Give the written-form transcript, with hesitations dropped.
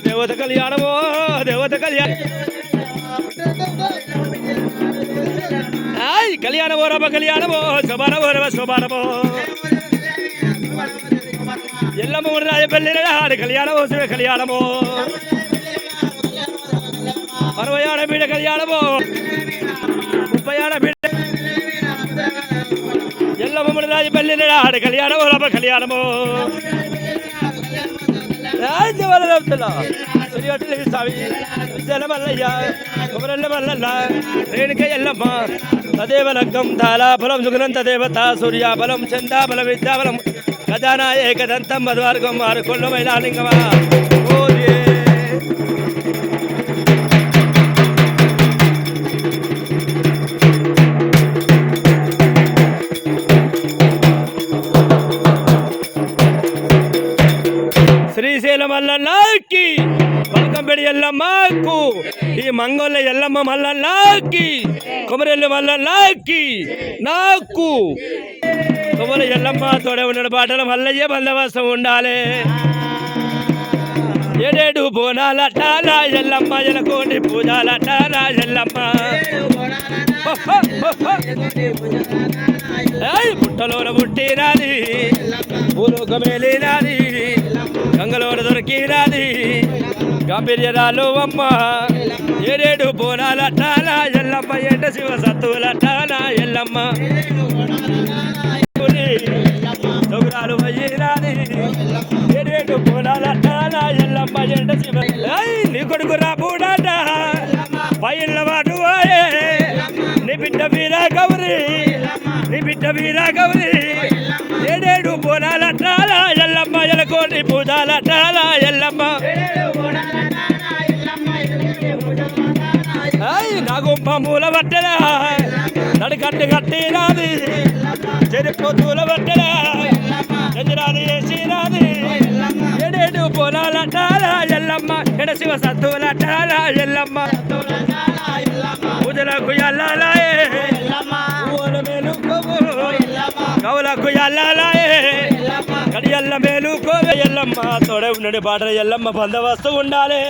దేవత కళ్యాణమో దేవత కళ్యాణం కళ్యాణమో రమ కళ్యాణమో శోభానమో రమ శోభానమో ఎల్లమ్మ రాజపల్లి ఆడి కళ్యాణమో శివ కళ్యాణమో అరవయాడ బీడ కళ్యాణమో 30 ఆడ బీడ ఎల్లమ్మ రాజపల్లి ఆడి కళ్యాణమో రమ కళ్యాణమో మల్లయ్య కుమరల్ల మల్లల్ల రేణుక ఎల్లమ్మ తదేవ లగ్గం ధాలాఫలం సుగనంత దేవత సూర్యాఫలం చందాఫలం విద్యాఫలం ఖజానా ఏకదంతం మధువార్గం ఆరుకొండ మైలాలింగమా శ్రీశైలం మల్లన్నకి పలకంపేడి ఎల్లమ్మకు ఈ మంగోళ్ళ ఎల్లమ్మ మల్లన్నకి కొమరెల్లి మల్లన్నకి నాకు కొమర ఎల్లమ్మ తోడే ఉన్న పాటల మల్లయ్య బందోబస్తు ఉండాలి ఏడేడు బోనాలటాల ఎల్లమ్మ ఎలకోండి పూజాలటాల ఎల్లమ్మ పుట్టలోన పుట్టినాది భూలోకమేలినాది గంగలోన దొరికినాది గంభీర్యరాలు అమ్మ ఏడేడు బోనాలటాల ఎల్లమ్మ ఎండ శివ సత్తులటాల ఎల్లమ్మ దొంగరాలు అయ్యినాది ఏడేడు బోనాలటాల ఎల్లమ్మ ఎండ శివ నీ కొడుకు రాబూడాట పైన వాడు నీ బిడ్డ వీరా గౌరి నీ బిడ్డ వీరా గౌరి ఏడేడు బోనాలటాల ఎల్లమ్మ ఎలకోటి పూజాలటాల ఎల్లమ్మ నాగుంప మూల పట్టెలా నడికట్టు కట్టినాది చెరుపొత్తుల పట్టెలా చంద్రాది వేసినాది ఏడేడు బోనాలటాల ఎల్లమ్మ ఎడ శివ సత్తులటాల ఎల్లమ్మ పూజలకు ఎల్లాలాయే కవులకు ఎల్లాలాయే కడియల్ల మేలుకోవే ఎల్లమ్మ తోడే ఉన్నది పాటలు ఎల్లమ్మ బందోబస్తు ఉండాలి.